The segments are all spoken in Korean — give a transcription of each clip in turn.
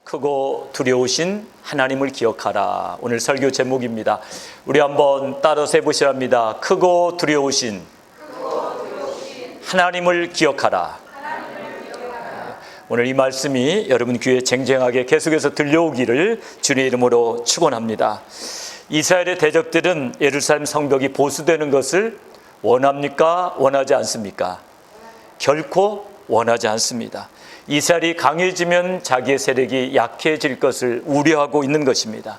크고 두려우신 하나님을 기억하라. 오늘 설교 제목입니다. 우리 한번 따라서 해보시랍니다. 크고 두려우신 하나님을 기억하라. 오늘 이 말씀이 여러분 귀에 쟁쟁하게 계속해서 들려오기를 주님의 이름으로 축원합니다. 이스라엘의 대적들은 예루살렘 성벽이 보수되는 것을 원합니까? 원하지 않습니까? 결코 원하지 않습니다. 이스라엘이 강해지면 자기의 세력이 약해질 것을 우려하고 있는 것입니다.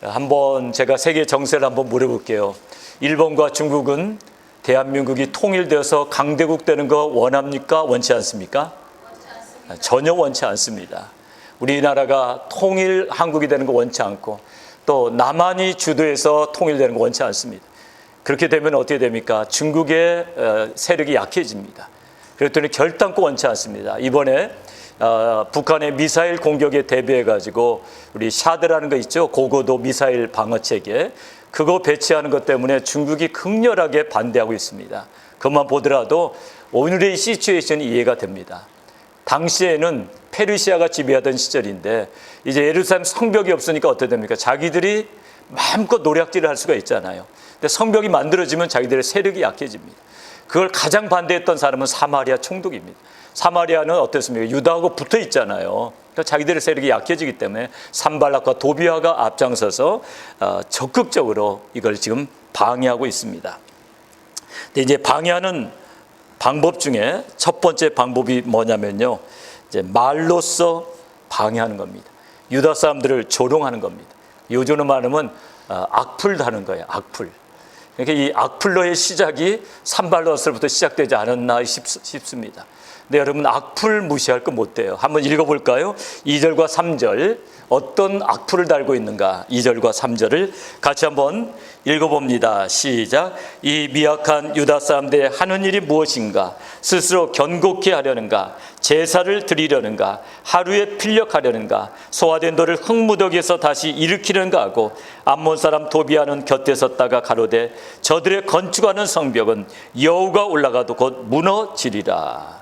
한번 제가 세계 정세를 한번 물어볼게요. 일본과 중국은 대한민국이 통일되어서 강대국 되는 거 원합니까? 원치 않습니까? 전혀 원치 않습니다. 우리나라가 통일 한국이 되는 거 원치 않고 또 남한이 주도해서 통일되는 거 원치 않습니다. 그렇게 되면 어떻게 됩니까? 중국의 세력이 약해집니다. 그랬더니 결단코 원치 않습니다. 이번에 북한의 미사일 공격에 대비해 가지고 우리 샤드라는 거 있죠. 고고도 미사일 방어 체계, 그거 배치하는 것 때문에 중국이 극렬하게 반대하고 있습니다. 그것만 보더라도 오늘의 시츄에이션이 이해가 됩니다. 당시에는 페르시아가 지배하던 시절인데 이제 예루살렘 성벽이 없으니까 어떻게 됩니까? 자기들이 마음껏 노략질을 할 수가 있잖아요. 근데 성벽이 만들어지면 자기들의 세력이 약해집니다. 그걸 가장 반대했던 사람은 사마리아 총독입니다. 사마리아는 어떻습니까? 유다하고 붙어 있잖아요. 그러니까 자기들의 세력이 약해지기 때문에 산발락과 도비아가 앞장서서 적극적으로 이걸 지금 방해하고 있습니다. 근데 이제 방해하는 방법 중에 첫 번째 방법이 뭐냐면요, 이제 말로써 방해하는 겁니다. 유다 사람들을 조롱하는 겁니다. 요즘으로 말하면 악플하는 거예요. 악플. 그러니까 이 악플러의 시작이 산발로스로부터 시작되지 않았나 싶습니다. 근데 여러분, 악플 무시할 거 못 돼요. 한번 읽어볼까요? 2절과 3절 어떤 악플을 달고 있는가? 2절과 3절을 같이 한번 읽어봅니다. 시작. 이 미약한 유다 사람들의 하는 일이 무엇인가? 스스로 견고케 하려는가? 제사를 드리려는가? 하루에 필력하려는가? 소화된 돌을 흙무더기에서 다시 일으키려는가 하고, 암몬 사람 도비아는 곁에 섰다가 가로되 저들의 건축하는 성벽은 여호가 올라가도 곧 무너지리라.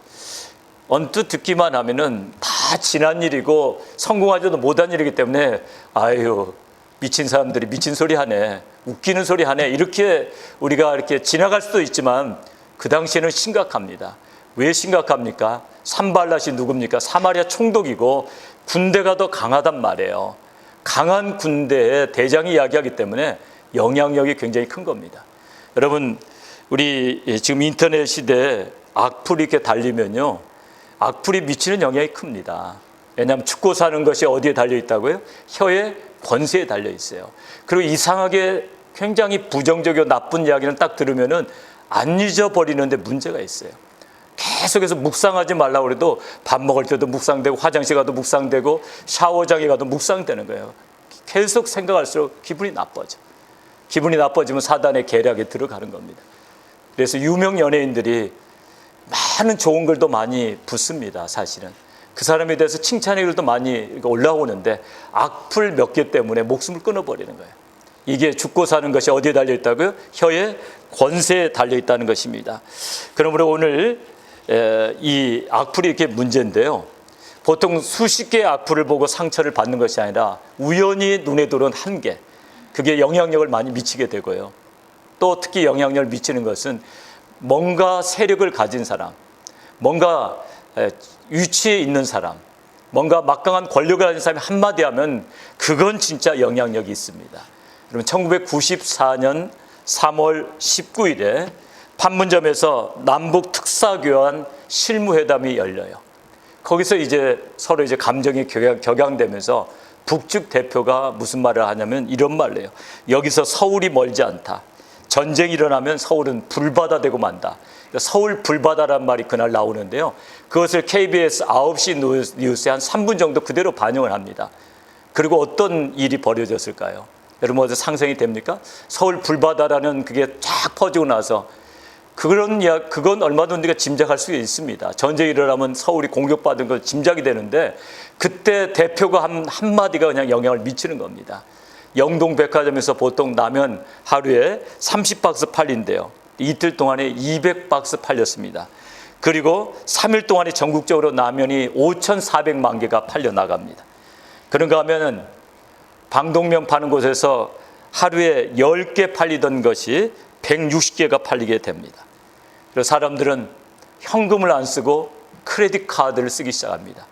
언뜻 듣기만 하면은 다 지난 일이고 성공하지도 못한 일이기 때문에 아유, 미친 사람들이 미친 소리 하네, 웃기는 소리 하네, 이렇게 우리가 이렇게 지나갈 수도 있지만 그 당시에는 심각합니다. 왜 심각합니까? 산발랏이 누굽니까? 사마리아 총독이고 군대가 더 강하단 말이에요. 강한 군대의 대장이 이야기하기 때문에 영향력이 굉장히 큰 겁니다. 여러분, 우리 지금 인터넷 시대에 악플이 이렇게 달리면요, 악플이 미치는 영향이 큽니다. 왜냐하면 죽고 사는 것이 어디에 달려있다고요? 혀의 권세에 달려있어요. 그리고 이상하게 굉장히 부정적이고 나쁜 이야기는 딱 들으면은 안 잊어버리는데 문제가 있어요. 계속해서 묵상하지 말라고 해도 밥 먹을 때도 묵상되고 화장실 가도 묵상되고 샤워장에 가도 묵상되는 거예요. 계속 생각할수록 기분이 나빠져. 기분이 나빠지면 사단의 계략에 들어가는 겁니다. 그래서 유명 연예인들이 많은 좋은 글도 많이 붙습니다. 사실은 그 사람에 대해서 칭찬의 글도 많이 올라오는데 악플 몇 개 때문에 목숨을 끊어버리는 거예요. 이게 죽고 사는 것이 어디에 달려있다고요? 혀의 권세에 달려있다는 것입니다. 그러므로 오늘 이 악플이 이렇게 문제인데요, 보통 수십 개의 악플을 보고 상처를 받는 것이 아니라 우연히 눈에 들어온 한 개, 그게 영향력을 많이 미치게 되고요. 또 특히 영향력을 미치는 것은 뭔가 세력을 가진 사람, 뭔가 위치에 있는 사람, 뭔가 막강한 권력을 가진 사람이 한마디 하면 그건 진짜 영향력이 있습니다. 여러분, 1994년 3월 19일에 판문점에서 남북 특사교환 실무회담이 열려요. 거기서 이제 서로 이제 감정이 격양되면서 북측 대표가 무슨 말을 하냐면 이런 말을 해요. 여기서 서울이 멀지 않다. 전쟁이 일어나면 서울은 불바다 되고 만다. 서울 불바다란 말이 그날 나오는데요, 그것을 KBS 9시 뉴스에 한 3분 정도 그대로 반영을 합니다. 그리고 어떤 일이 벌어졌을까요? 여러분, 어디서 상상이 됩니까? 서울 불바다라는 그게 쫙 퍼지고 나서 그건 얼마든지 우리가 짐작할 수 있습니다. 전쟁이 일어나면 서울이 공격받은 걸 짐작이 되는데 그때 대표가 한마디가 그냥 영향을 미치는 겁니다. 영동백화점에서 보통 라면 하루에 30박스 팔린대요. 이틀 동안에 200박스 팔렸습니다. 그리고 3일 동안에 전국적으로 라면이 5,400만 개가 팔려 나갑니다. 그런가 하면은 방독면 파는 곳에서 하루에 10개 팔리던 것이 160개가 팔리게 됩니다. 그래서 사람들은 현금을 안 쓰고 크레딧 카드를 쓰기 시작합니다.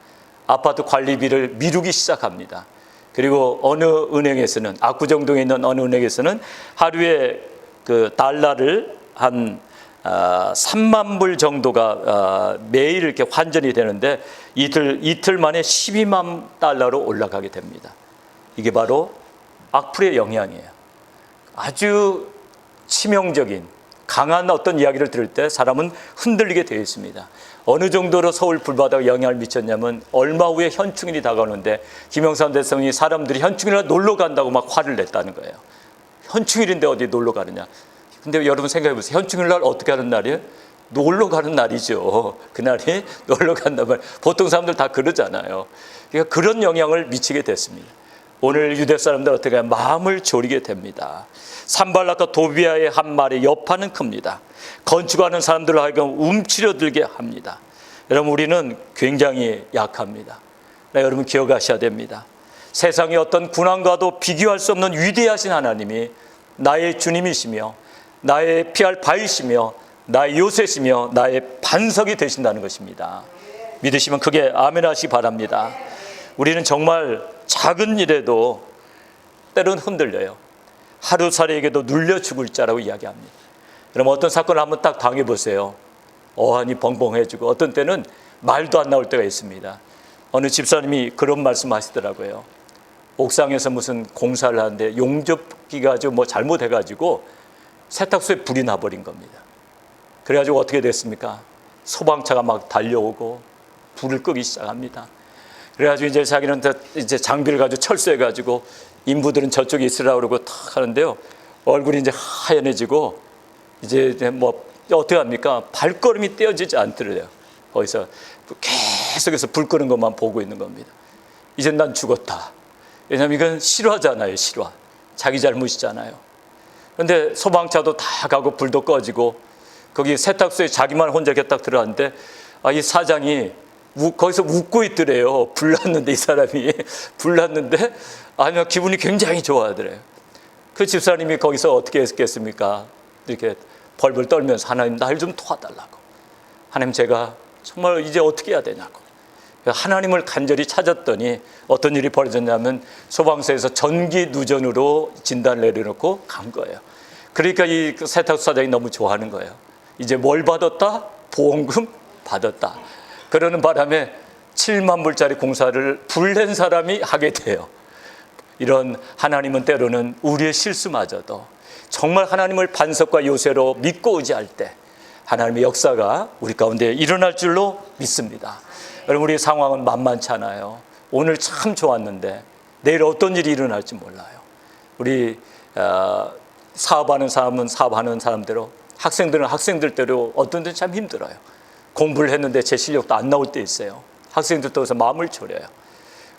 아파트 관리비를 미루기 시작합니다. 그리고 어느 은행에서는, 압구정동에 있는 어느 은행에서는 하루에 그 달러를 한 3만 불 정도가 매일 이렇게 환전이 되는데 이틀 만에 12만 달러로 올라가게 됩니다. 이게 바로 악플의 영향이에요. 아주 치명적인 강한 어떤 이야기를 들을 때 사람은 흔들리게 되어 있습니다. 어느 정도로 서울 불바다가 영향을 미쳤냐면 얼마 후에 현충일이 다가오는데 김영삼 대통령이 사람들이 현충일에 놀러 간다고 막 화를 냈다는 거예요. 현충일인데 어디 놀러 가느냐. 근데 여러분 생각해 보세요. 현충일 날 어떻게 하는 날이에요? 놀러 가는 날이죠. 그날이 놀러 간단 말이에요. 보통 사람들 다 그러잖아요. 그러니까 그런 영향을 미치게 됐습니다. 오늘 유대 사람들 어떻게 하면 마음을 졸이게 됩니다. 산발락과 도비아의 한 말의 여파는 큽니다. 건축하는 사람들을 하여금 움츠려들게 합니다. 여러분, 우리는 굉장히 약합니다. 여러분 기억하셔야 됩니다. 세상의 어떤 군왕과도 비교할 수 없는 위대하신 하나님이 나의 주님이시며 나의 피할 바이시며 나의 요새시며 나의 반석이 되신다는 것입니다. 믿으시면 크게 아멘 하시기 바랍니다. 우리는 정말 작은 일에도 때로는 흔들려요. 하루살이에게도 눌려 죽을 자라고 이야기합니다. 그럼 어떤 사건을 한번 딱 당해보세요. 어안이 벙벙해지고 어떤 때는 말도 안 나올 때가 있습니다. 어느 집사님이 그런 말씀 하시더라고요. 옥상에서 무슨 공사를 하는데 용접기가 좀 뭐 잘못해가지고 세탁소에 불이 나버린 겁니다. 그래가지고 어떻게 됐습니까? 소방차가 막 달려오고 불을 끄기 시작합니다. 그래가지고 이제 자기는 이제 장비를 가지고 철수해가지고 인부들은 저쪽에 있으라고 그러고 탁 하는데요. 얼굴이 이제 하얀해지고 이제 뭐 어떻게 합니까? 발걸음이 떼어지지 않더래요. 거기서 계속해서 불 끄는 것만 보고 있는 겁니다. 이제 난 죽었다. 왜냐하면 이건 실화잖아요. 실화. 자기 잘못이잖아요. 그런데 소방차도 다 가고 불도 꺼지고 거기 세탁소에 자기만 혼자 딱 들어갔는데 이 사장이 거기서 웃고 있더래요. 불났는데 이 사람이 불났는데 아니면 기분이 굉장히 좋아하더래요. 그 집사님이 거기서 어떻게 했겠습니까? 이렇게 벌벌 떨면서 하나님 날 좀 도와달라고. 하나님 제가 정말 이제 어떻게 해야 되냐고. 하나님을 간절히 찾았더니 어떤 일이 벌어졌냐면 소방서에서 전기 누전으로 진단을 내려놓고 간 거예요. 그러니까 이 세탁소 사장이 너무 좋아하는 거예요. 이제 뭘 받았다? 보험금 받았다. 그러는 바람에 7만 불짜리 공사를 불낸 사람이 하게 돼요. 이런 하나님은 때로는 우리의 실수마저도 정말 하나님을 반석과 요새로 믿고 의지할 때 하나님의 역사가 우리 가운데 일어날 줄로 믿습니다. 여러분, 우리 상황은 만만치 않아요. 오늘 참 좋았는데 내일 어떤 일이 일어날지 몰라요. 우리 사업하는 사람은 사업하는 사람대로, 학생들은 학생들대로 어떤 데는 참 힘들어요. 공부를 했는데 제 실력도 안 나올 때 있어요. 학생들도 그래서 마음을 졸여요.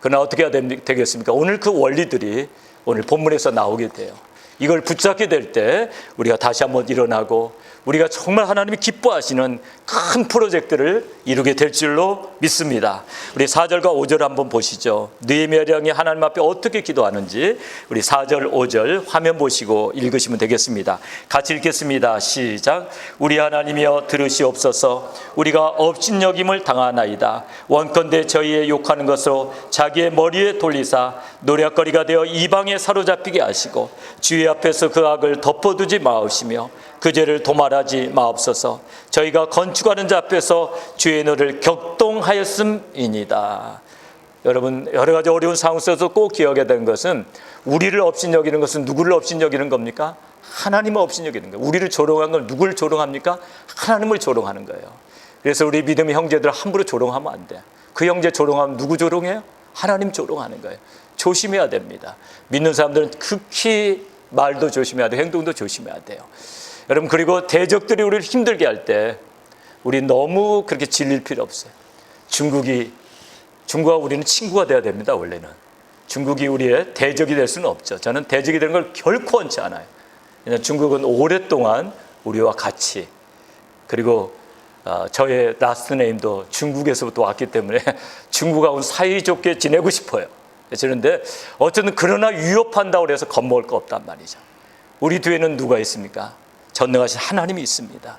그러나 어떻게 해야 되겠습니까? 오늘 그 원리들이 오늘 본문에서 나오게 돼요. 이걸 붙잡게 될 때 우리가 다시 한번 일어나고 우리가 정말 하나님이 기뻐하시는 큰 프로젝트를 이루게 될 줄로 믿습니다. 우리 4절과 5절 한번 보시죠. 느헤미야령이 하나님 앞에 어떻게 기도하는지 우리 4절 5절 화면 보시고 읽으시면 되겠습니다. 같이 읽겠습니다. 시작. 우리 하나님이여 들으시옵소서. 우리가 업신여김을 당하나이다. 원컨대 저희의 욕하는 것으로 자기의 머리에 돌리사 노략거리가 되어 이방에 사로잡히게 하시고 주의 앞에서 그 악을 덮어두지 마옵시며 그 죄를 도말하지 마옵소서. 저희가 건축하는 자 앞에서 주의 너를 격동하였음이니다. 여러분, 여러 가지 어려운 상황 속에서 꼭 기억해야 되는 것은 우리를 업신여기는 것은 누구를 업신여기는 겁니까? 하나님을 업신여기는 거예요. 우리를 조롱한 건 누구를 조롱합니까? 하나님을 조롱하는 거예요. 그래서 우리 믿음의 형제들 함부로 조롱하면 안 돼. 그 형제 조롱하면 누구 조롱해요? 하나님 조롱하는 거예요. 조심해야 됩니다. 믿는 사람들은 극히 말도 조심해야 돼요. 행동도 조심해야 돼요. 여러분, 그리고 대적들이 우리를 힘들게 할 때 우리 너무 그렇게 질릴 필요 없어요. 중국과 우리는 친구가 돼야 됩니다. 원래는 중국이 우리의 대적이 될 수는 없죠. 저는 대적이 되는 걸 결코 원치 않아요. 왜냐하면 중국은 오랫동안 우리와 같이, 그리고 저의 라스트 네임도 중국에서부터 왔기 때문에 중국하고는 사이좋게 지내고 싶어요. 그런데 어쨌든 그러나 위협한다고 해서 겁먹을 거 없단 말이죠. 우리 뒤에는 누가 있습니까? 전능하신 하나님이 있습니다.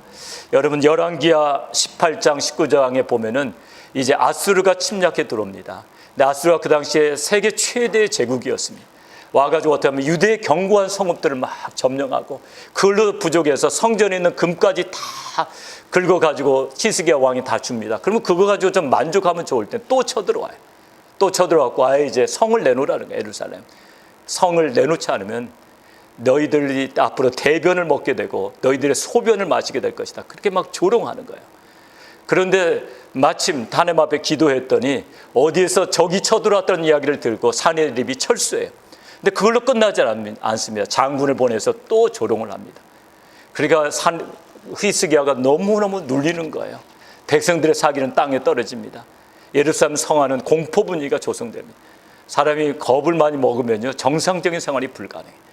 여러분 열왕기하 18장 19장에 보면은 이제 아수르가 침략해 들어옵니다. 근데 아수르가 그 당시에 세계 최대의 제국이었습니다. 와가지고 어떻게 하면 유대의 견고한 성읍들을 막 점령하고 그걸로 부족해서 성전에 있는 금까지 다 긁어가지고 히스기야 왕이 다 줍니다. 그러면 그거 가지고 좀 만족하면 좋을 때 또 쳐들어와요. 또 쳐들어왔고 아예 이제 성을 내놓으라는 거예요. 예루살렘 성을 내놓지 않으면 너희들이 앞으로 대변을 먹게 되고 너희들의 소변을 마시게 될 것이다. 그렇게 막 조롱하는 거예요. 그런데 마침 하나님 앞에 기도했더니 어디에서 적이 쳐들어왔다는 이야기를 들고 사내립이 철수해요. 근데 그걸로 끝나지 않습니다. 장군을 보내서 또 조롱을 합니다. 그러니까 히스기야가 너무너무 눌리는 거예요. 백성들의 사기는 땅에 떨어집니다. 예루살렘 성안은 공포 분위기가 조성됩니다. 사람이 겁을 많이 먹으면요 정상적인 생활이 불가능해요.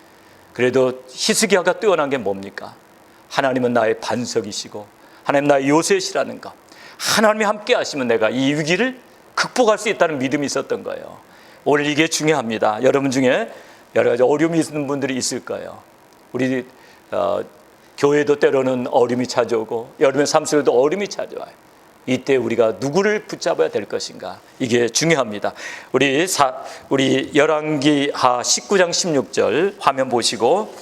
그래도 히스기야가 뛰어난 게 뭡니까? 하나님은 나의 반석이시고 하나님 나의 요새시라는 것, 하나님이 함께 하시면 내가 이 위기를 극복할 수 있다는 믿음이 있었던 거예요. 오늘 이게 중요합니다. 여러분 중에 여러 가지 어려움이 있는 분들이 있을 거예요. 우리 교회도 때로는 어려움이 찾아오고 여러분의 삶 속에도 어려움이 찾아와요. 이때 우리가 누구를 붙잡아야 될 것인가, 이게 중요합니다. 우리 열왕기하 19장 16절 화면 보시고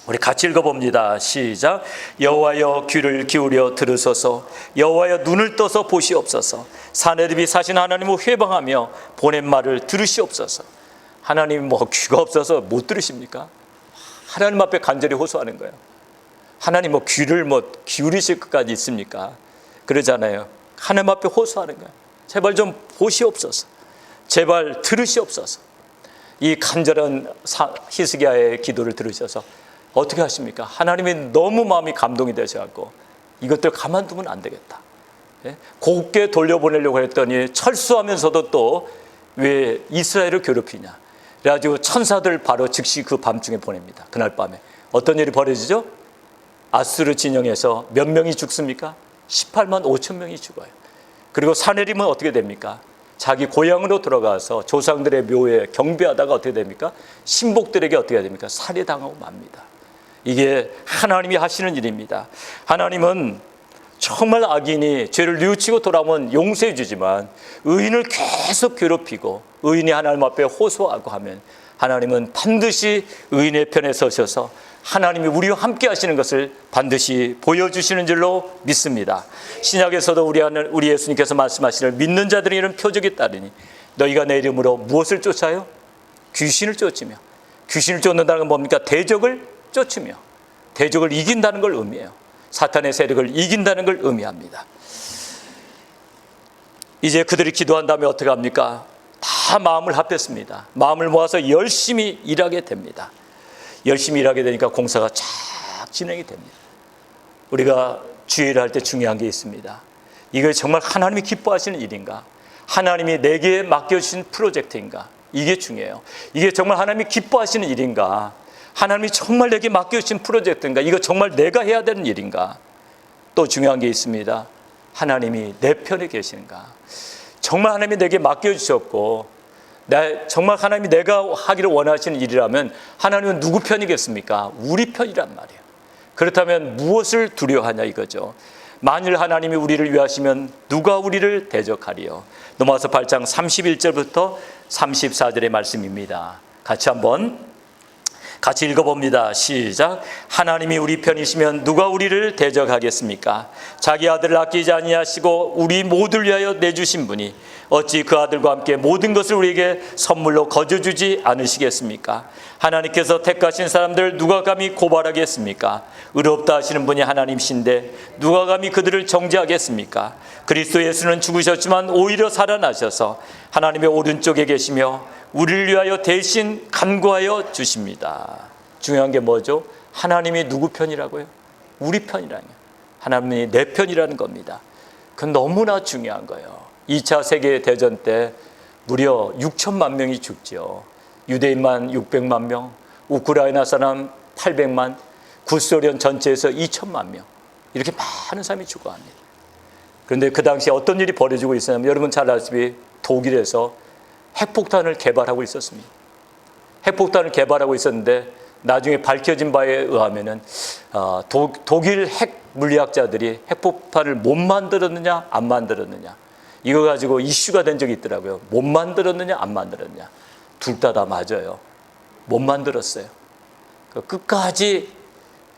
우리 같이 읽어봅니다. 시작. 여호와여 귀를 기울여 들으소서. 여호와여 눈을 떠서 보시옵소서. 사내립이 사신 하나님을 회방하며 보낸 말을 들으시옵소서. 하나님이 뭐 귀가 없어서 못 들으십니까? 하나님 앞에 간절히 호소하는 거예요. 하나님 뭐 귀를 뭐 기울이실 것까지 있습니까? 그러잖아요. 하나님 앞에 호소하는 거예요. 제발 좀 보시옵소서. 제발 들으시옵소서. 이 간절한 히스기야의 기도를 들으셔서 어떻게 하십니까? 하나님이 너무 마음이 감동이 되셔갖고 이것들 가만두면 안 되겠다. 곱게 돌려보내려고 했더니 철수하면서도 또 왜 이스라엘을 괴롭히냐. 그래가지고 천사들 바로 즉시 그 밤중에 보냅니다. 그날 밤에 어떤 일이 벌어지죠? 아수르 진영에서 몇 명이 죽습니까? 18만 5천 명이 죽어요. 그리고 사내림은 어떻게 됩니까? 자기 고향으로 들어가서 조상들의 묘에 경배하다가 어떻게 됩니까? 신복들에게 어떻게 됩니까? 살해당하고 맙니다. 이게 하나님이 하시는 일입니다. 하나님은 정말 악인이 죄를 뉘우치고 돌아오면 용서해 주지만 의인을 계속 괴롭히고 의인이 하나님 앞에 호소하고 하면 하나님은 반드시 의인의 편에 서셔서 하나님이 우리와 함께 하시는 것을 반드시 보여주시는 줄로 믿습니다. 신약에서도 우리 예수님께서 말씀하시는 믿는 자들이 이런 표적이 따르니 너희가 내 이름으로 무엇을 쫓아요? 귀신을 쫓으며. 귀신을 쫓는다는 건 뭡니까? 대적을 쫓으며 대적을 이긴다는 걸 의미해요. 사탄의 세력을 이긴다는 걸 의미합니다. 이제 그들이 기도한 다음에 어떻게 합니까? 다 마음을 합했습니다. 마음을 모아서 열심히 일하게 됩니다. 열심히 일하게 되니까 공사가 쫙 진행이 됩니다. 우리가 주일을 할 때 중요한 게 있습니다. 이게 정말 하나님이 기뻐하시는 일인가? 하나님이 내게 맡겨주신 프로젝트인가? 이게 중요해요. 이게 정말 하나님이 기뻐하시는 일인가? 하나님이 정말 내게 맡겨주신 프로젝트인가? 이거 정말 내가 해야 되는 일인가? 또 중요한 게 있습니다. 하나님이 내 편에 계시는가? 정말 하나님이 내게 맡겨주셨고 정말 하나님이 내가 하기를 원하시는 일이라면 하나님은 누구 편이겠습니까? 우리 편이란 말이에요. 그렇다면 무엇을 두려워하냐 이거죠. 만일 하나님이 우리를 위하시면 누가 우리를 대적하리요? 로마서 8장 31절부터 34절의 말씀입니다. 같이 읽어봅니다. 시작. 하나님이 우리 편이시면 누가 우리를 대적하겠습니까? 자기 아들을 아끼지 아니하시고 우리 모두를 위하여 내주신 분이 어찌 그 아들과 함께 모든 것을 우리에게 선물로 거저주지 않으시겠습니까? 하나님께서 택하신 사람들 누가 감히 고발하겠습니까? 의롭다 하시는 분이 하나님이신데 누가 감히 그들을 정죄하겠습니까? 그리스도 예수는 죽으셨지만 오히려 살아나셔서 하나님의 오른쪽에 계시며 우리를 위하여 대신 간구하여 주십니다. 중요한 게 뭐죠? 하나님이 누구 편이라고요? 우리 편이라는 거예요. 하나님이 내 편이라는 겁니다. 그건 너무나 중요한 거예요. 2차 세계대전 때 무려 6천만 명이 죽죠. 유대인만 600만 명, 우크라이나 사람 800만, 구소련 전체에서 2천만 명, 이렇게 많은 사람이 죽어갑니다. 그런데 그 당시에 어떤 일이 벌어지고 있었냐면 여러분 잘 아시다시피 독일에서 핵폭탄을 개발하고 있었습니다. 핵폭탄을 개발하고 있었는데 나중에 밝혀진 바에 의하면은 독일 핵 물리학자들이 핵폭탄을 못 만들었느냐 안 만들었느냐 이거 가지고 이슈가 된 적이 있더라고요. 못 만들었느냐 안 만들었느냐 둘 다 맞아요. 못 만들었어요. 끝까지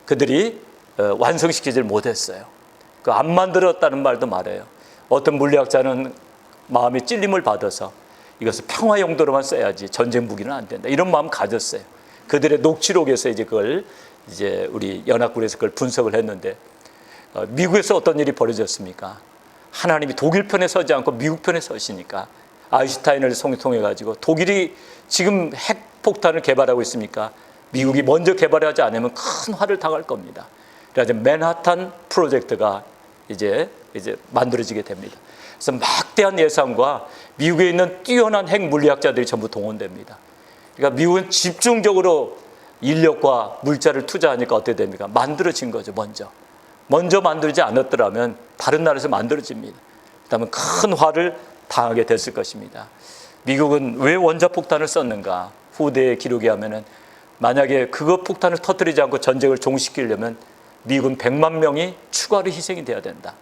그들이 완성시키질 못했어요. 안 만들었다는 말도 말해요. 어떤 물리학자는 마음에 찔림을 받아서 이것을 평화 용도로만 써야지 전쟁 무기는 안 된다. 이런 마음 가졌어요. 그들의 녹취록에서 이제 그걸 이제 우리 연합군에서 그걸 분석을 했는데 미국에서 어떤 일이 벌어졌습니까? 하나님이 독일 편에 서지 않고 미국 편에 서시니까 아인슈타인을 통해 가지고 독일이 지금 핵폭탄을 개발하고 있습니까? 미국이 먼저 개발하지 않으면 큰 화를 당할 겁니다. 그래서 맨하탄 프로젝트가 이제 만들어지게 됩니다. 그래서 막대한 예산과 미국에 있는 뛰어난 핵 물리학자들이 전부 동원됩니다. 그러니까 미국은 집중적으로 인력과 물자를 투자하니까 어떻게 됩니까? 만들어진 거죠. 먼저 만들지 않았더라면 다른 나라에서 만들어집니다. 그다음에 큰 화를 당하게 됐을 것입니다. 미국은 왜 원자폭탄을 썼는가? 후대에 기록에 하면은 만약에 그거 폭탄을 터뜨리지 않고 전쟁을 종식시키려면 미국은 100만 명이 추가로 희생이 돼야 된다.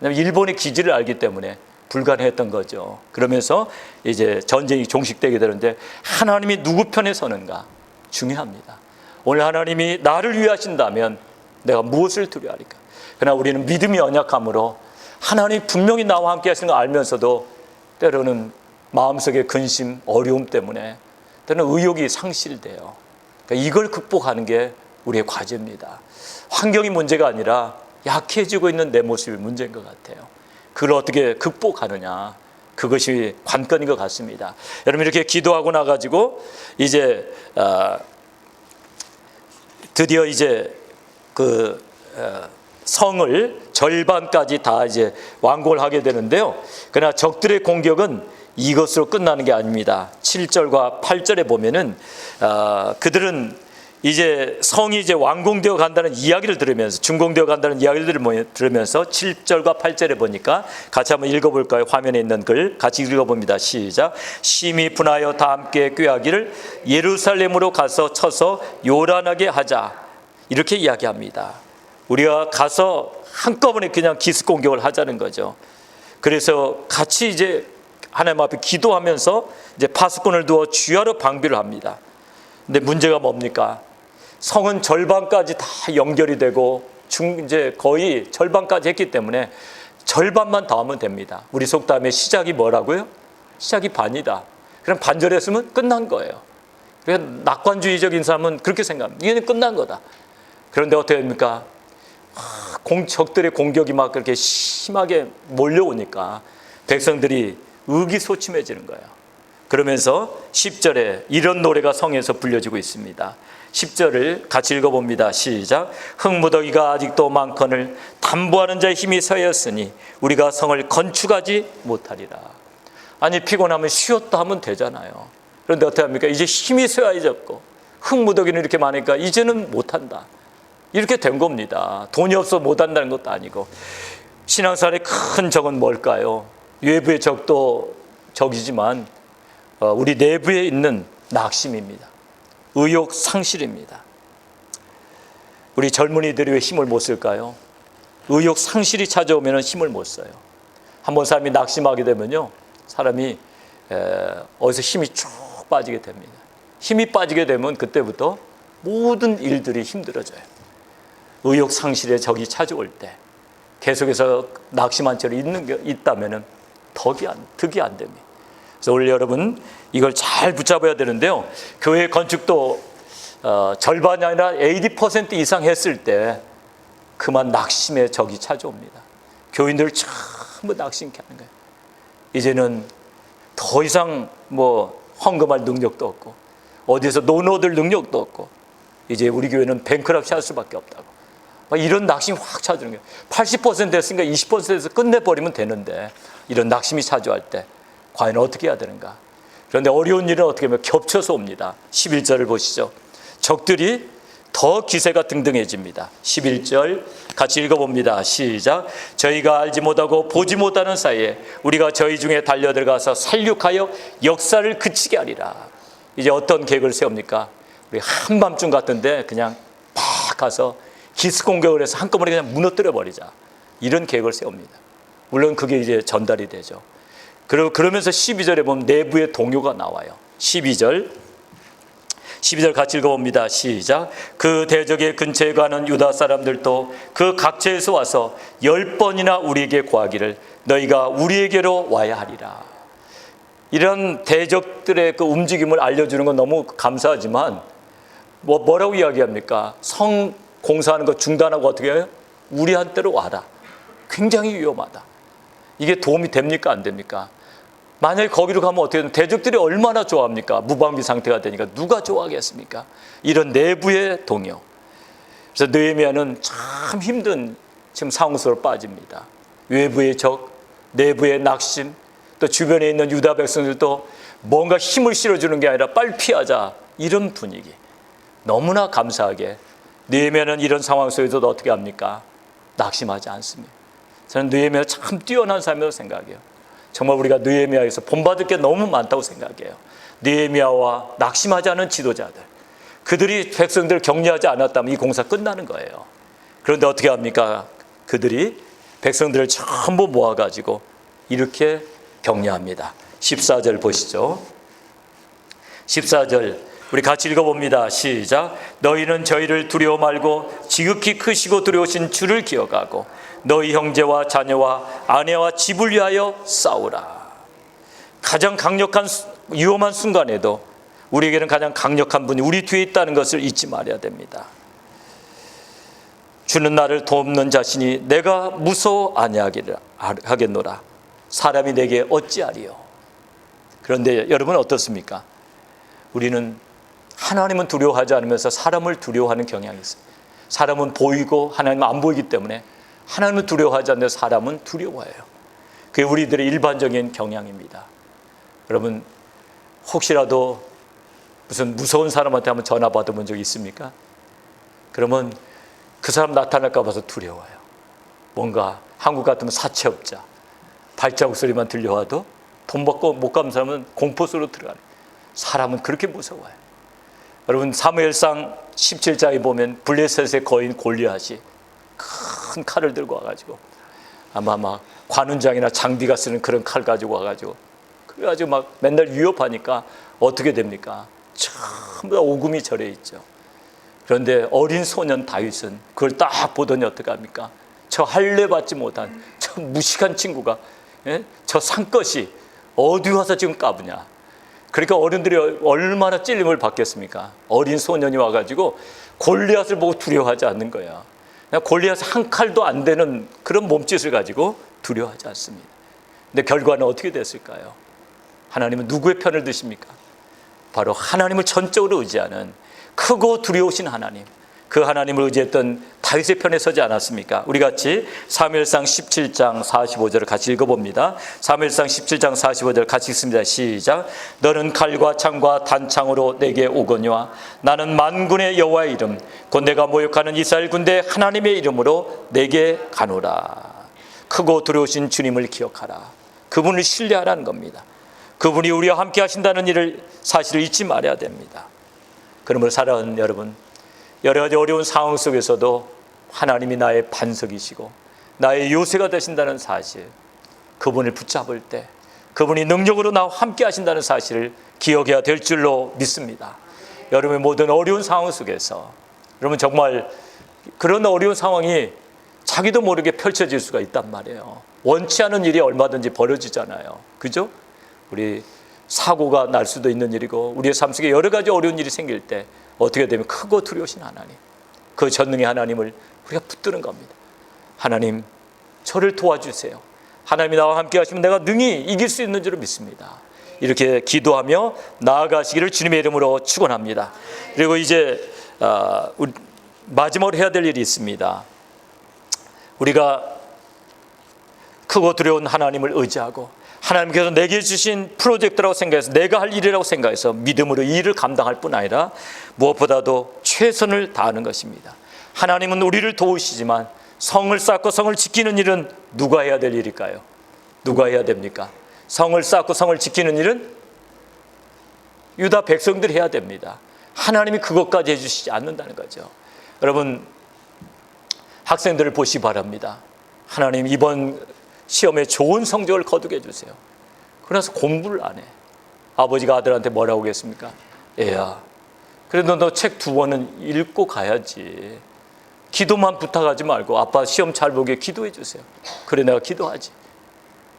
왜냐하면 일본의 기지를 알기 때문에 불가능했던 거죠. 그러면서 이제 전쟁이 종식되게 되는데 하나님이 누구 편에 서는가 중요합니다. 오늘 하나님이 나를 위하신다면 내가 무엇을 두려워하리까? 그러나 우리는 믿음이 연약함으로 하나님이 분명히 나와 함께 하시는 걸 알면서도 때로는 마음속의 근심, 어려움 때문에 때로는 의욕이 상실돼요. 그러니까 이걸 극복하는 게 우리의 과제입니다. 환경이 문제가 아니라 약해지고 있는 내 모습이 문제인 것 같아요. 그걸 어떻게 극복하느냐, 그것이 관건인 것 같습니다. 여러분 이렇게 기도하고 나가지고 이제 드디어 이제 그 성을 절반까지 다 이제 완공을 하게 되는데요. 그러나 적들의 공격은 이것으로 끝나는 게 아닙니다. 7절과 8절에 보면은 그들은 이제 성이 이제 완공되어 간다는 이야기를 들으면서 준공되어 간다는 이야기를 들으면서 7절과 8절에 보니까 같이 한번 읽어볼까요? 화면에 있는 글 같이 읽어봅니다. 시작. 심히 분하여 다 함께 꾀하기를 예루살렘으로 가서 쳐서 요란하게 하자. 이렇게 이야기합니다. 우리가 가서 한꺼번에 그냥 기습 공격을 하자는 거죠. 그래서 같이 이제 하나님 앞에 기도하면서 이제 파수꾼을 두어 주야로 방비를 합니다. 근데 문제가 뭡니까? 성은 절반까지 다 연결이 되고 이제 거의 절반까지 했기 때문에 절반만 더 하면 됩니다. 우리 속담에 시작이 뭐라고요? 시작이 반이다. 그럼 반절했으면 끝난 거예요. 그러니까 낙관주의적인 사람은 그렇게 생각합니다. 이게 끝난 거다. 그런데 어떻게 됩니까? 적들의 공격이 막 그렇게 심하게 몰려오니까 백성들이 의기소침해지는 거예요. 그러면서 10절에 이런 노래가 성에서 불려지고 있습니다. 10절을 같이 읽어봅니다. 시작. 흙무더기가 아직도 많거늘 담보하는 자의 힘이 서였으니 우리가 성을 건축하지 못하리라. 아니 피곤하면 쉬었다 하면 되잖아요. 그런데 어떻게 합니까? 이제 힘이 쇠해졌고 흙무더기는 이렇게 많으니까 이제는 못한다. 이렇게 된 겁니다. 돈이 없어 못한다는 것도 아니고. 신앙생활의 큰 적은 뭘까요? 외부의 적도 적이지만 우리 내부에 있는 낙심입니다. 의욕 상실입니다. 우리 젊은이들이 왜 힘을 못 쓸까요? 의욕 상실이 찾아오면 힘을 못 써요. 한번 사람이 낙심하게 되면요, 사람이 어디서 힘이 쭉 빠지게 됩니다. 힘이 빠지게 되면 그때부터 모든 일들이 힘들어져요. 의욕 상실의 적이 찾아올 때 계속해서 낙심한 채로 있다면 득이 안 됩니다. 그래서 오늘 여러분 이걸 잘 붙잡아야 되는데요. 교회 건축도 절반이 아니라 80% 이상 했을 때 그만 낙심의 적이 찾아옵니다. 교인들을 전부 낙심케 하는 거예요. 이제는 더 이상 헌금할 능력도 없고 어디서 돈 얻을 능력도 없고 이제 우리 교회는 뱅크럽시 할 수밖에 없다고. 이런 낙심이 확 찾아오는 거예요. 80% 했으니까 20%에서 끝내버리면 되는데 이런 낙심이 찾아올 때 과연 어떻게 해야 되는가? 그런데 어려운 일은 어떻게 하면 겹쳐서 옵니다. 11절을 보시죠. 적들이 더 기세가 등등해집니다. 11절 같이 읽어봅니다. 시작. 저희가 알지 못하고 보지 못하는 사이에 우리가 저희 중에 달려들어가서 살육하여 역사를 그치게 하리라. 이제 어떤 계획을 세웁니까? 우리 한밤중 같은데 그냥 팍 가서 기습 공격을 해서 한꺼번에 그냥 무너뜨려 버리자. 이런 계획을 세웁니다. 물론 그게 이제 전달이 되죠. 그러면서 12절에 보면 내부의 동요가 나와요. 12절 같이 읽어봅니다. 시작. 그 대적의 근처에 가는 유다 사람들도 그 각처에서 와서 10번이나 우리에게 구하기를 너희가 우리에게로 와야 하리라. 이런 대적들의 그 움직임을 알려주는 건 너무 감사하지만 뭐라고 이야기합니까? 성 공사하는 거 중단하고 어떻게 해요? 우리한테로 와라. 굉장히 위험하다. 이게 도움이 됩니까? 안 됩니까? 만약에 거기로 가면 어떻게 되면 대적들이 얼마나 좋아합니까? 무방비 상태가 되니까 누가 좋아하겠습니까? 이런 내부의 동요. 그래서 느헤미야는 참 힘든 지금 상황 속으로 빠집니다. 외부의 적, 내부의 낙심, 또 주변에 있는 유다 백성들도 뭔가 힘을 실어주는 게 아니라 빨리 피하자. 이런 분위기. 너무나 감사하게 느헤미야는 이런 상황 속에서도 어떻게 합니까? 낙심하지 않습니다. 저는 느헤미야가 참 뛰어난 사람이라고 생각해요. 정말 우리가 느헤미야에서 본받을 게 너무 많다고 생각해요. 느헤미야와 낙심하지 않은 지도자들, 그들이 백성들을 격려하지 않았다면 이 공사 끝나는 거예요. 그런데 어떻게 합니까? 그들이 백성들을 전부 모아가지고 이렇게 격려합니다. 14절 보시죠. 14절 우리 같이 읽어봅니다. 시작. 너희는 저희를 두려워 말고 지극히 크시고 두려우신 주를 기억하고 너희 형제와 자녀와 아내와 집을 위하여 싸우라. 가장 강력한 위험한 순간에도 우리에게는 가장 강력한 분이 우리 뒤에 있다는 것을 잊지 말아야 됩니다. 주는 나를 돕는 자신이 내가 무서워 아니하겠노라. 사람이 내게 어찌하리요. 그런데 여러분 어떻습니까? 우리는 하나님은 두려워하지 않으면서 사람을 두려워하는 경향이 있습니다. 사람은 보이고 하나님은 안 보이기 때문에 하나님은 두려워하지 않는데 사람은 두려워해요. 그게 우리들의 일반적인 경향입니다. 여러분 혹시라도 무슨 무서운 사람한테 한번 전화 받아본 적이 있습니까? 그러면 그 사람 나타날까 봐서 두려워요. 뭔가 한국 같으면 사채업자, 발자국 소리만 들려와도 돈 받고 못 가는 사람은 공포 속으로 들어가요. 사람은 그렇게 무서워요. 여러분 사무엘상 17장에 보면 블레셋의 거인 골리앗이 큰 칼을 들고 와가지고 아마 막 관훈장이나 장비가 쓰는 그런 칼 가지고 와가지고 그래가지고 막 맨날 위협하니까 어떻게 됩니까? 전부 다 오금이 절여 있죠. 그런데 어린 소년 다윗은 그걸 딱 보더니 어떻게 합니까? 저 할례 받지 못한 저 무식한 친구가 저 산것이 어디 와서 지금 까부냐. 그러니까 어른들이 얼마나 찔림을 받겠습니까? 어린 소년이 와가지고 골리앗을 보고 두려워하지 않는 거야. 골리앗 한 칼도 안 되는 그런 몸짓을 가지고 두려워하지 않습니다. 근데 결과는 어떻게 됐을까요? 하나님은 누구의 편을 드십니까? 바로 하나님을 전적으로 의지하는 크고 두려우신 하나님, 그 하나님을 의지했던 다윗의 편에 서지 않았습니까? 우리 같이 사무엘상 17장 45절을 같이 읽어봅니다. 사무엘상 17장 45절 같이 읽습니다. 시작. 너는 칼과 창과 단창으로 내게 오거니와 나는 만군의 여호와의 이름 곧 내가 모욕하는 이스라엘 군대 하나님의 이름으로 내게 가노라. 크고 두려우신 주님을 기억하라. 그분을 신뢰하라는 겁니다. 그분이 우리와 함께 하신다는 일을 사실을 잊지 말아야 됩니다. 그러므로 사랑하는 여러분, 여러 가지 어려운 상황 속에서도 하나님이 나의 반석이시고 나의 요새가 되신다는 사실, 그분을 붙잡을 때 그분이 능력으로 나와 함께 하신다는 사실을 기억해야 될 줄로 믿습니다. 여러분의 모든 어려운 상황 속에서 여러분 정말 그런 어려운 상황이 자기도 모르게 펼쳐질 수가 있단 말이에요. 원치 않은 일이 얼마든지 벌어지잖아요. 그죠? 우리 사고가 날 수도 있는 일이고 우리의 삶 속에 여러 가지 어려운 일이 생길 때 어떻게 되면 크고 두려우신 하나님, 그 전능의 하나님을 우리가 붙드는 겁니다. 하나님, 저를 도와주세요. 하나님이 나와 함께 하시면 내가 능히 이길 수 있는 줄을 믿습니다. 이렇게 기도하며 나아가시기를 주님의 이름으로 축원합니다. 그리고 이제 우리 마지막으로 해야 될 일이 있습니다. 우리가 크고 두려운 하나님을 의지하고 하나님께서 내게 주신 프로젝트라고 생각해서 내가 할 일이라고 생각해서 믿음으로 이 일을 감당할 뿐 아니라 무엇보다도 최선을 다하는 것입니다. 하나님은 우리를 도우시지만 성을 쌓고 성을 지키는 일은 누가 해야 될 일일까요? 누가 해야 됩니까? 성을 쌓고 성을 지키는 일은 유다 백성들이 해야 됩니다. 하나님이 그것까지 해주시지 않는다는 거죠. 여러분, 학생들을 보시기 바랍니다. 하나님 이번 시험에 좋은 성적을 거두게 해주세요. 그래서 공부를 안 해. 아버지가 아들한테 뭐라고 하겠습니까? 애야, 그래도 너 책 2권은 읽고 가야지. 기도만 부탁하지 말고 아빠 시험 잘 보게 기도해 주세요. 그래 내가 기도하지.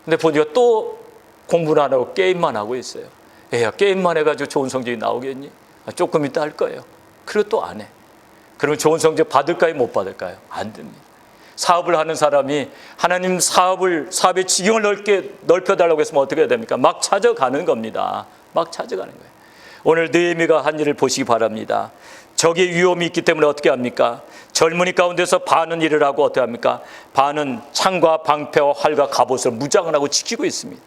근데 보니까 또 공부를 안 하고 게임만 하고 있어요. 애야, 게임만 해가지고 좋은 성적이 나오겠니? 조금 이따 할 거예요. 그리고 또 안 해. 그러면 좋은 성적 받을까요? 못 받을까요? 안 됩니다. 사업을 하는 사람이 하나님 사업의 지경을 넓혀달라고 했으면 어떻게 해야 됩니까? 막 찾아가는 겁니다. 막 찾아가는 거예요. 오늘 느헤미야가 한 일을 보시기 바랍니다. 적의 위험이 있기 때문에 어떻게 합니까? 젊은이 가운데서 반은 일을 하고 어떻게 합니까? 반은 창과 방패와 활과 갑옷을 무장을 하고 지키고 있습니다.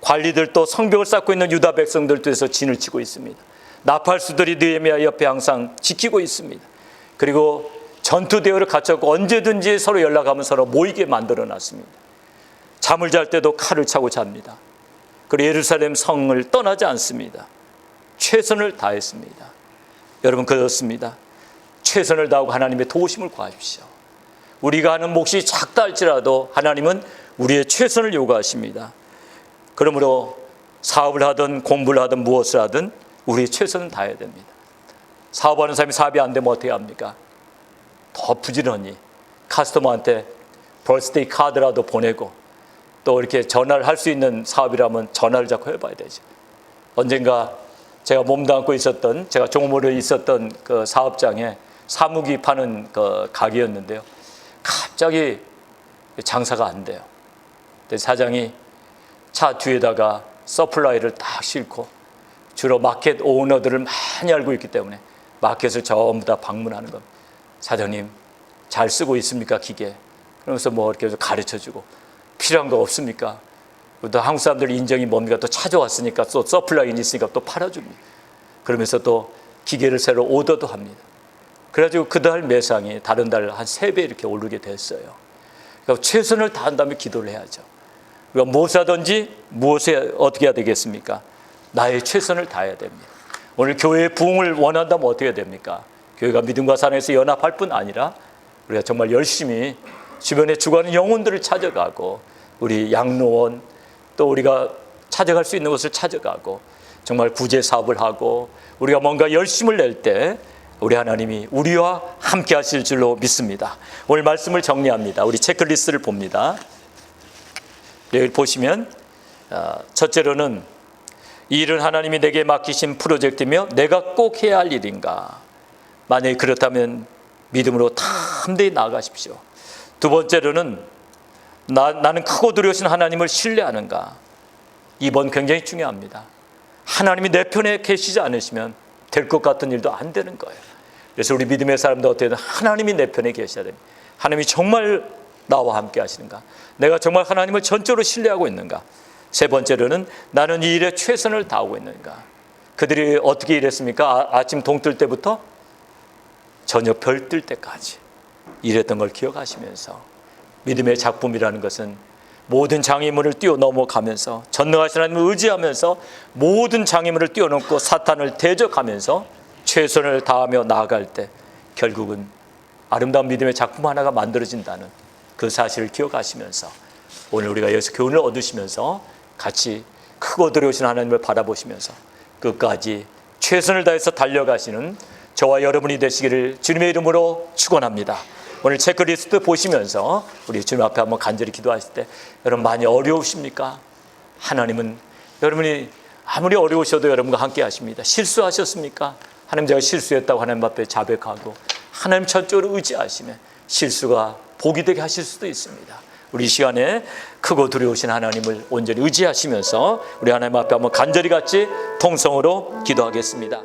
관리들도 성벽을 쌓고 있는 유다 백성들도 해서 진을 치고 있습니다. 나팔수들이 느헤미야 옆에 항상 지키고 있습니다. 그리고 전투 대우를 갖췄고 언제든지 서로 연락하면 서로 모이게 만들어 놨습니다. 잠을 잘 때도 칼을 차고 잡니다. 그리고 예루살렘 성을 떠나지 않습니다. 최선을 다했습니다. 여러분, 그렇습니다. 최선을 다하고 하나님의 도우심을 구하십시오. 우리가 하는 몫이 작다 할지라도 하나님은 우리의 최선을 요구하십니다. 그러므로 사업을 하든 공부를 하든 무엇을 하든 우리의 최선을 다해야 됩니다. 사업하는 사람이 사업이 안 되면 어떻게 합니까? 더 부지런히 커스터머한테 버스데이 카드라도 보내고 또 이렇게 전화를 할 수 있는 사업이라면 전화를 자꾸 해봐야 되죠. 언젠가 제가 몸담고 있었던, 제가 종로에 있었던 그 사업장에 사무기 파는 그 가게였는데요. 갑자기 장사가 안 돼요. 사장이 차 뒤에다가 서플라이를 딱 싣고 주로 마켓 오너들을 많이 알고 있기 때문에 마켓을 전부 다 방문하는 겁니다. 사장님, 잘 쓰고 있습니까, 기계? 그러면서 뭐 이렇게 가르쳐주고, 필요한 거 없습니까? 또 한국 사람들 인정이 뭡니까? 또 찾아왔으니까 또 서플라이는 있으니까 또 팔아줍니다. 그러면서 또 기계를 새로 오더도 합니다. 그래가지고 그달 매상이 다른 달 한 3배 이렇게 오르게 됐어요. 그러니까 최선을 다한다면 기도를 해야죠. 그러니까 무엇을 하든지 무엇에 어떻게 해야 되겠습니까? 나의 최선을 다해야 됩니다. 오늘 교회의 부흥을 원한다면 어떻게 해야 됩니까? 교회가 믿음과 사랑에서 연합할 뿐 아니라 우리가 정말 열심히 주변에 죽어가는 영혼들을 찾아가고 우리 양로원 또 우리가 찾아갈 수 있는 곳을 찾아가고 정말 구제 사업을 하고 우리가 뭔가 열심을 낼 때 우리 하나님이 우리와 함께 하실 줄로 믿습니다. 오늘 말씀을 정리합니다. 우리 체크리스트를 봅니다. 여기 보시면 첫째로는 이 일은 하나님이 내게 맡기신 프로젝트이며 내가 꼭 해야 할 일인가? 만약에 그렇다면 믿음으로 담대히 나아가십시오. 두 번째로는 나는 크고 두려우신 하나님을 신뢰하는가? 이번 굉장히 중요합니다. 하나님이 내 편에 계시지 않으시면 될 것 같은 일도 안 되는 거예요. 그래서 우리 믿음의 사람도 어떻게든 하나님이 내 편에 계셔야 됩니다. 하나님이 정말 나와 함께 하시는가? 내가 정말 하나님을 전적으로 신뢰하고 있는가? 세 번째로는 나는 이 일에 최선을 다하고 있는가? 그들이 어떻게 일했습니까? 아침 동 뜰 때부터 저녁 별 뜰 때까지 일했던 걸 기억하시면서 믿음의 작품이라는 것은 모든 장애물을 뛰어넘어가면서 전능하신 하나님을 의지하면서 모든 장애물을 뛰어넘고 사탄을 대적하면서 최선을 다하며 나아갈 때 결국은 아름다운 믿음의 작품 하나가 만들어진다는 그 사실을 기억하시면서 오늘 우리가 여기서 교훈을 얻으시면서 같이 크고 두려우신 하나님을 바라보시면서 끝까지 최선을 다해서 달려가시는 저와 여러분이 되시기를 주님의 이름으로 축원합니다. 오늘 체크리스트 보시면서 우리 주님 앞에 한번 간절히 기도하실 때 여러분 많이 어려우십니까? 하나님은 여러분이 아무리 어려우셔도 여러분과 함께 하십니다. 실수하셨습니까? 하나님 제가 실수했다고 하나님 앞에 자백하고 하나님 전적으로 의지하시면 실수가 복이 되게 하실 수도 있습니다. 우리 이 시간에 크고 두려우신 하나님을 온전히 의지하시면서 우리 하나님 앞에 한번 간절히 같이 통성으로 기도하겠습니다.